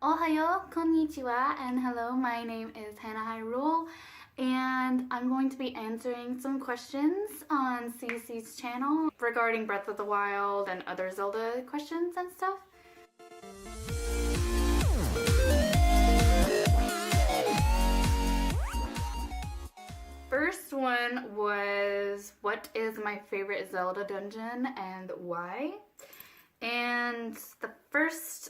Ohayo, konnichiwa, and hello, my name is HannahHyrule, and I'm going to be answering some questions on CC's channel regarding Breath of the Wild and other Zelda questions and stuff. First one was, what is my favorite Zelda dungeon and why? And the first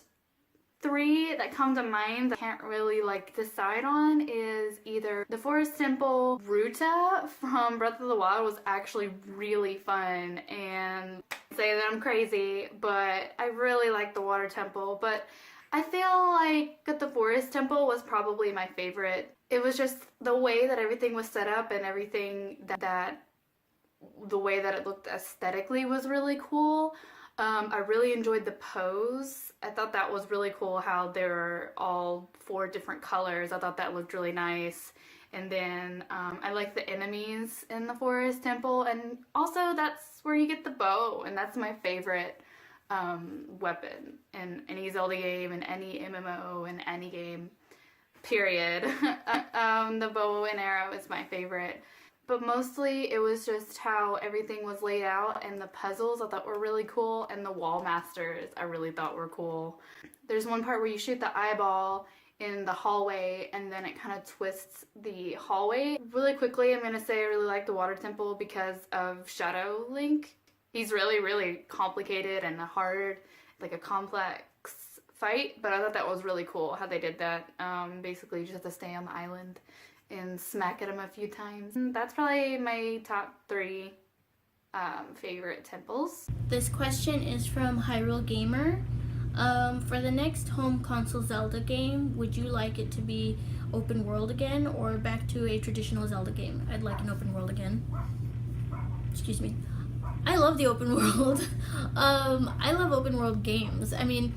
three that come to mind that I can't really decide on is either the Forest Temple. Ruta from Breath of the Wild was actually really fun, and say that I'm crazy, but I really like the Water Temple, but I feel like that the Forest Temple was probably my favorite. It was just the way that everything was set up and everything that the way that it looked aesthetically was really cool. I really enjoyed the pose. I thought that was really cool how there are all 4 different colors. I thought that looked really nice. And then I like the enemies in the Forest Temple, and also that's where you get the bow, and that's my favorite weapon in any Zelda game, in any MMO, in any game, period. The bow and arrow is my favorite. But mostly it was just how everything was laid out, and the puzzles I thought were really cool, and the wall masters I really thought were cool. There's one part where you shoot the eyeball in the hallway and then it kind of twists the hallway. Really quickly, I'm going to say I really like the Water Temple because of Shadow Link. He's really complicated and hard, like a complex fight, but I thought that was really cool how they did that. Basically you just have to stay on the island and smack at him a few times. And that's probably my top 3 favorite temples. This question is from Hyrule Gamer. For the next home console Zelda game, would you like it to be open world again or back to a traditional Zelda game? I'd like an open world again. Excuse me. I love the open world. I love open world games. I mean,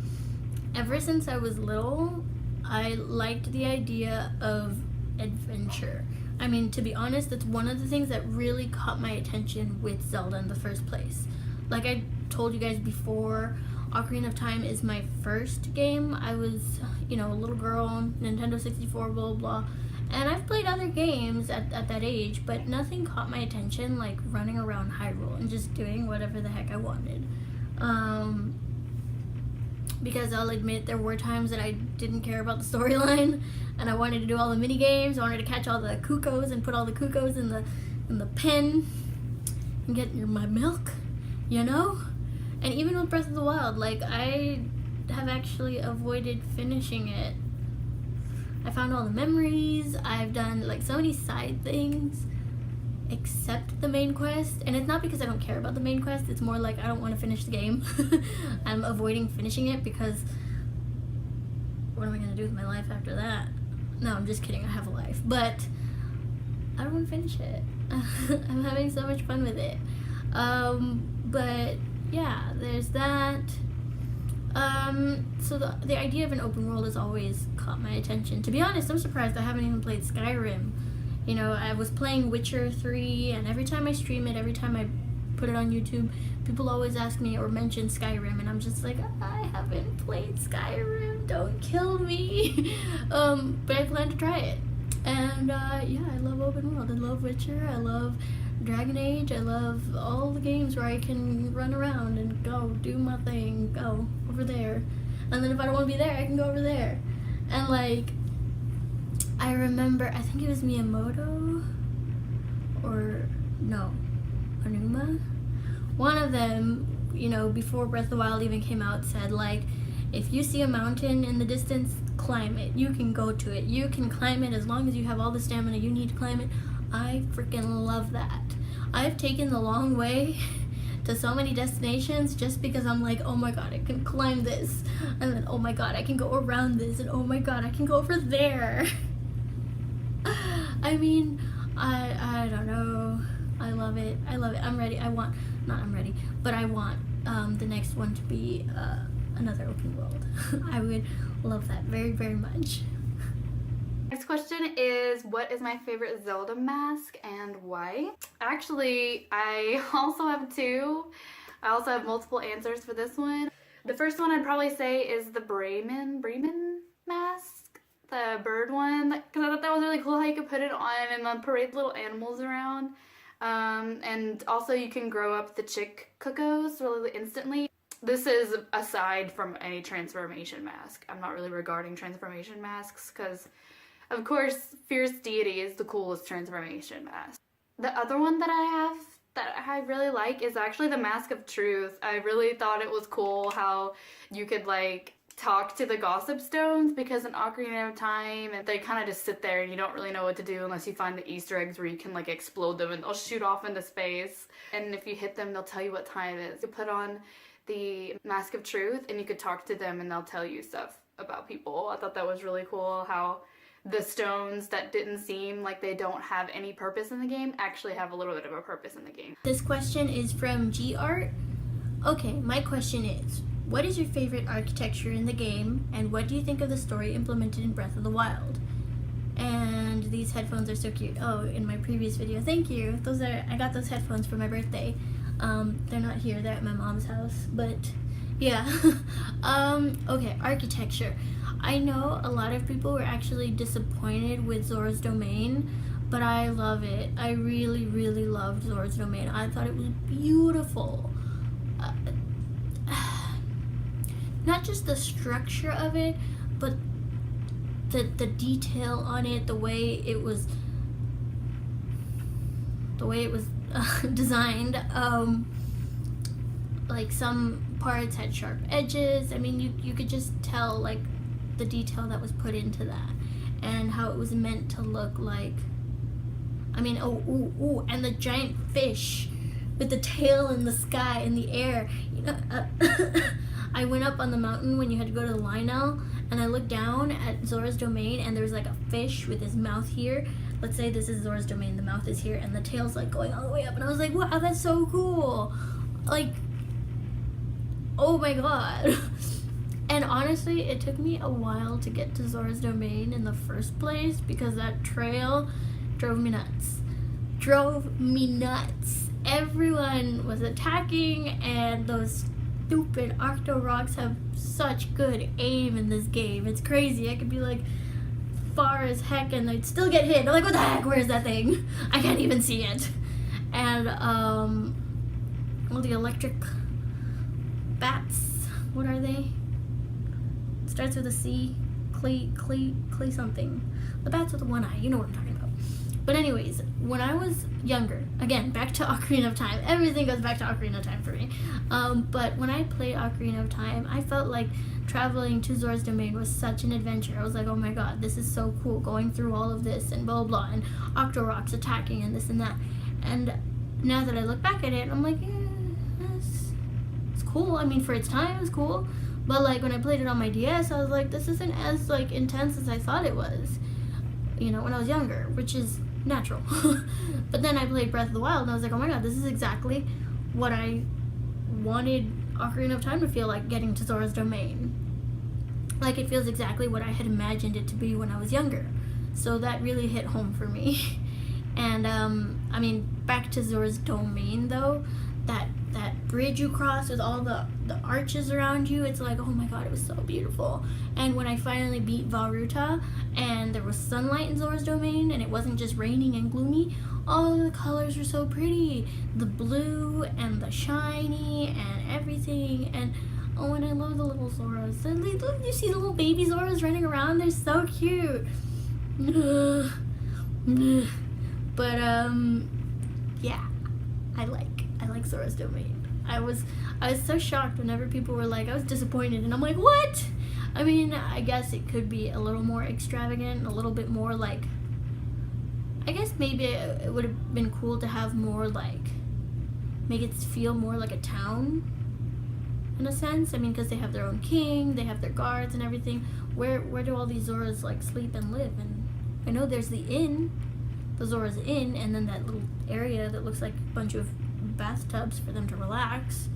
ever since I was little, I liked the idea of adventure. I mean, to be honest, that's one of the things that really caught my attention with Zelda in the first place. Like I told you guys before, Ocarina of Time is my first game. I was, a little girl, Nintendo 64, blah blah, and I've played other games at that age, but nothing caught my attention like running around Hyrule and just doing whatever the heck I wanted. Because I'll admit there were times that I didn't care about the storyline and I wanted to do all the mini games. I wanted to catch all the cuckoos and put all the cuckoos in the pen and get my milk, And even with Breath of the Wild, I have actually avoided finishing it. I found all the memories. I've done so many side things except the main quest, and it's not because I don't care about the main quest, it's more like I don't want to finish the game. I'm avoiding finishing it because what am I going to do with my life after that? No, I'm just kidding, I have a life, but I don't want to finish it. I'm having so much fun with it. But yeah, there's that. So the idea of an open world has always caught my attention. To be honest, I'm surprised I haven't even played Skyrim. I was playing Witcher 3, and every time I stream it, every time I put it on YouTube, people always ask me or mention Skyrim, and I'm just like, I haven't played Skyrim, don't kill me. But I plan to try it. And yeah, I love open world. I love Witcher, I love Dragon Age, I love all the games where I can run around and go do my thing, go over there. And then if I don't want to be there, I can go over there. And I remember, I think it was Miyamoto, or no, Onuma. One of them, before Breath of the Wild even came out, said if you see a mountain in the distance, climb it. You can go to it. You can climb it as long as you have all the stamina you need to climb it. I freaking love that. I've taken the long way to so many destinations just because I'm like, oh my god, I can climb this, and then oh my god, I can go around this, and oh my god, I can go over there. I mean, I don't know. I love it. I'm ready. I want the next one to be another open world. I would love that very much. Next question is, what is my favorite Zelda mask and why? Actually, I also have 2. I also have multiple answers for this one. The first one I'd probably say is the Bremen the bird one, because I thought that was really cool how you could put it on and then parade little animals around. And also you can grow up the chick cuckoos really instantly. This is aside from any transformation mask. I'm not really regarding transformation masks because, of course, Fierce Deity is the coolest transformation mask. The other one that I have that I really like is actually the Mask of Truth. I really thought it was cool how you could like talk to the gossip stones, because in Ocarina of Time they kind of just sit there and you don't really know what to do unless you find the Easter eggs where you can like explode them and they'll shoot off into space, and if you hit them they'll tell you what time it is. You put on the Mask of Truth and you could talk to them and they'll tell you stuff about people. I thought that was really cool how the stones that didn't seem like they don't have any purpose in the game actually have a little bit of a purpose in the game. This question is from G Art. Okay, my question is, what is your favorite architecture in the game, and what do you think of the story implemented in Breath of the Wild? And these headphones are so cute. Oh, in my previous video, thank you. I got those headphones for my birthday. They're not here, they're at my mom's house, but yeah. Okay, architecture. I know a lot of people were actually disappointed with Zora's Domain, but I love it. I really, really loved Zora's Domain. I thought it was beautiful. Not just the structure of it, but the detail on it, the way it was designed. Like some parts had sharp edges. I mean, you could just tell like the detail that was put into that and how it was meant to look like. I mean, and the giant fish with the tail in the sky, in the air. You know, I went up on the mountain when you had to go to the Lionel, and I looked down at Zora's Domain, and there was like a fish with his mouth here. Let's say this is Zora's Domain, the mouth is here, and the tail's like going all the way up, and I was like, wow, that's so cool. Like, oh my god. And honestly, it took me a while to get to Zora's Domain in the first place because that trail drove me nuts. Everyone was attacking, and those stupid Octo Rocks have such good aim in this game. It's crazy. I could be like far as heck and they'd still get hit. I'm like, what the heck? Where's that thing? I can't even see it. And well, the electric bats. What are they? It starts with a C. Clay something. The bats with the one eye. You know what I'm talking about. But anyways, when I was younger, again, back to Ocarina of Time. Everything goes back to Ocarina of Time for me. But when I played Ocarina of Time, I felt like traveling to Zora's Domain was such an adventure. I was like, oh my god, this is so cool, going through all of this and blah blah, and Octo Rocks attacking and this and that. And now that I look back at it, I'm like, yeah, it's cool. I mean, for its time, it was cool. But like when I played it on my DS, I was like, this isn't as like intense as I thought it was. You know, when I was younger, which is natural. But then I played Breath of the Wild and I was like, oh my god, this is exactly what I wanted Ocarina of Time to feel like, getting to Zora's Domain. Like, it feels exactly what I had imagined it to be when I was younger. So that really hit home for me. And I mean, back to Zora's Domain though, that bridge you cross with all the arches around you, it's like, oh my god, it was so beautiful. And when I finally beat Vah-Ruta and there was sunlight in Zora's Domain and it wasn't just raining and gloomy, all the colors were so pretty. The blue and the shiny and everything. And oh, and I love the little Zoras. And you see the little baby Zoras running around, they're so cute. But yeah, I like Zora's Domain. I was so shocked whenever people were like, I was disappointed, and I'm like, what? I mean, I guess it could be a little more extravagant, a little bit more like, I guess maybe it would have been cool to have more like, make it feel more like a town in a sense. I mean, because they have their own king, they have their guards and everything. Where do all these Zoras like sleep and live? And I know there's the inn, the Zora's Inn, and then that little area that looks like a bunch of bathtubs for them to relax.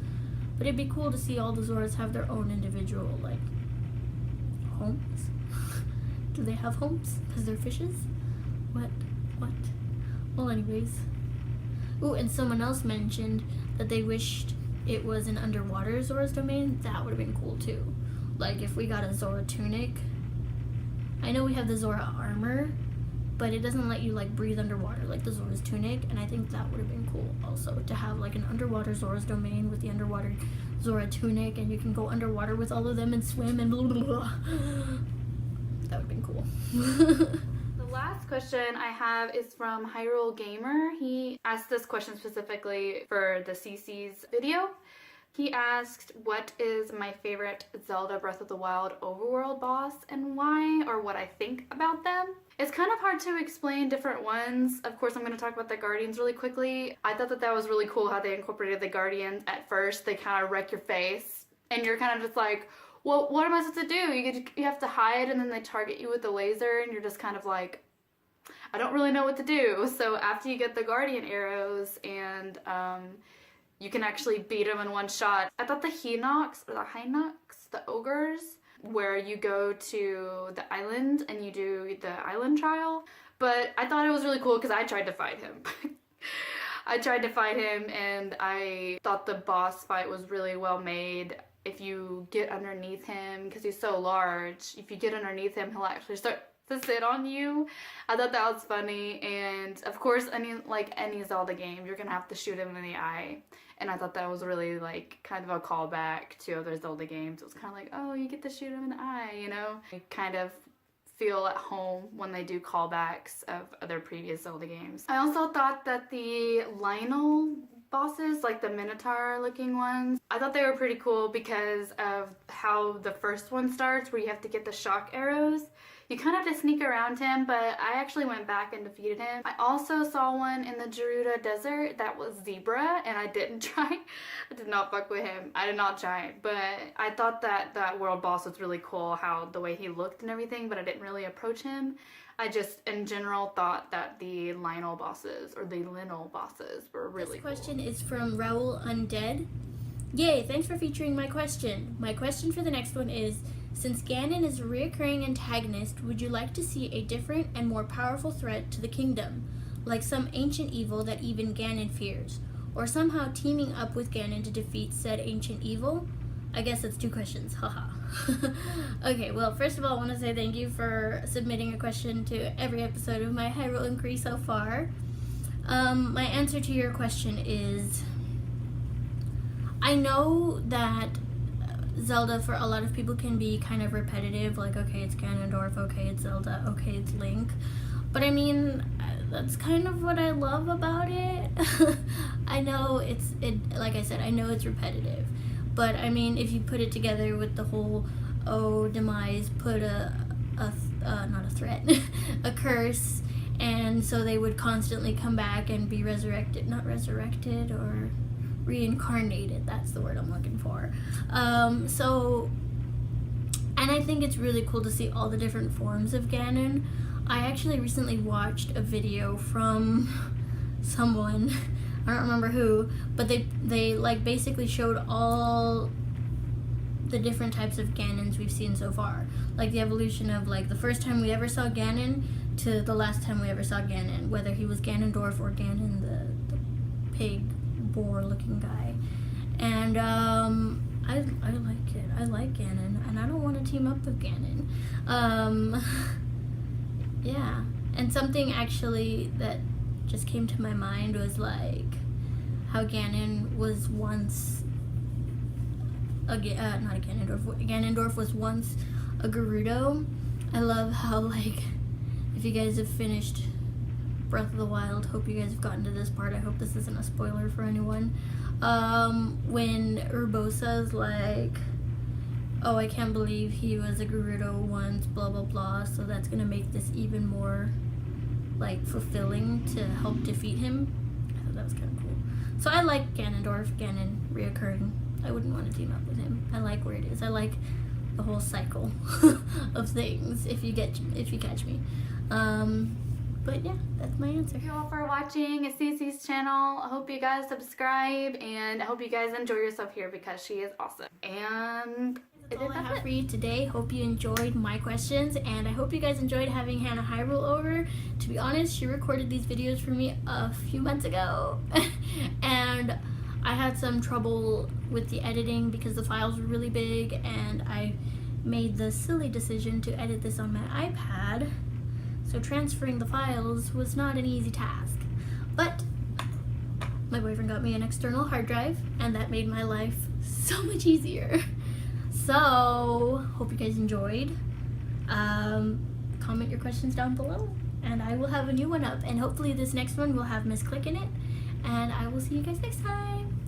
But it'd be cool to see all the Zoras have their own individual like homes. Do they have homes because they're fishes? What? Well, anyways. Ooh, and someone else mentioned that they wished it was an underwater Zora's Domain. That would have been cool too. Like if we got a Zora tunic. I know we have the Zora armor, but it doesn't let you like breathe underwater like the Zora's tunic, and I think that would have been cool also to have like an underwater Zora's domain with the underwater Zora tunic, and you can go underwater with all of them and swim and blah, blah, blah. That would have been cool. The last question I have is from Hyrule Gamer. He asked this question specifically for the CC's video. He asked, what is my favorite Zelda Breath of the Wild overworld boss and why, or what I think about them? It's kind of hard to explain different ones. Of course, I'm going to talk about the Guardians really quickly. I thought that was really cool how they incorporated the Guardians. At first, they kind of wreck your face, and you're kind of just like, well, what am I supposed to do? You have to hide, and then they target you with the laser, and you're just kind of like, I don't really know what to do. So after you get the Guardian arrows and you can actually beat them in one shot. I thought the Hinox, or the Hinox, the ogres, where you go to the island and you do the island trial. But I thought it was really cool because I tried to fight him. I tried to fight him and I thought the boss fight was really well made. If you get underneath him, because he's so large, if you get underneath him, he'll actually start to sit on you. I thought that was funny, and of course, any Zelda game, you're gonna have to shoot him in the eye, and I thought that was really like kind of a callback to other Zelda games. It was kind of like, oh, you get to shoot him in the eye, you know? I kind of feel at home when they do callbacks of other previous Zelda games. I also thought that the Lionel bosses, like the Minotaur looking ones, I thought they were pretty cool because of how the first one starts, where you have to get the shock arrows. You kind of have to sneak around him, but I actually went back and defeated him. I also saw one in the Gerudo Desert that was Zebra, and I didn't try. I did not fuck with him. I did not try, but I thought that that world boss was really cool, how the way he looked and everything, but I didn't really approach him. I just, in general, thought that the Lionel bosses, or the Lynel bosses, were really cool. This question is from Raul Undead. Yay, thanks for featuring my question. My question for the next one is, since Ganon is a reoccurring antagonist, would you like to see a different and more powerful threat to the kingdom, like some ancient evil that even Ganon fears, or somehow teaming up with Ganon to defeat said ancient evil? I guess that's 2 questions, haha. Okay, well, first of all, I want to say thank you for submitting a question to every episode of my Hyrule Inquiry so far. My answer to your question is, I know that Zelda for a lot of people can be kind of repetitive, like, okay, it's Ganondorf, okay, it's Zelda, okay, it's Link. But I mean, that's kind of what I love about it. I know like I said, I know it's repetitive. But I mean, if you put it together with the whole, oh, demise put not a threat, a curse, and so they would constantly come back and be resurrected, not resurrected, or reincarnated, that's the word I'm looking for. And I think it's really cool to see all the different forms of Ganon. I actually recently watched a video from someone, I don't remember who, but they like basically showed all the different types of Ganons we've seen so far. Like the evolution of like the first time we ever saw Ganon to the last time we ever saw Ganon, whether he was Ganondorf or Ganon the pig boar looking guy. And I like it. I like Ganon, and I don't want to team up with Ganon. Yeah, and something actually that just came to my mind was like how Ganon was once Ganondorf was once a Gerudo. I love how, like, if you guys have finished Breath of the Wild, hope you guys have gotten to this part, I hope this isn't a spoiler for anyone, when Urbosa's like, oh, I can't believe he was a Gerudo once, blah blah blah, so that's gonna make this even more like fulfilling to help defeat him. I thought that was kind of cool. So I like Ganon reoccurring. I wouldn't want to team up with him. I like where it is. I like the whole cycle of things, if you catch me. But yeah, that's my answer. Thank you all for watching Cece's channel. I hope you guys subscribe, and I hope you guys enjoy yourself here because she is awesome. And that's all I have for you today. Hope you enjoyed my questions, and I hope you guys enjoyed having HannahHyrule over. To be honest, she recorded these videos for me a few months ago, and I had some trouble with the editing because the files were really big, and I made the silly decision to edit this on my iPad, so transferring the files was not an easy task. But my boyfriend got me an external hard drive, and that made my life so much easier. So, hope you guys enjoyed. Comment your questions down below, and I will have a new one up. And hopefully this next one will have Miss Click in it. And I will see you guys next time.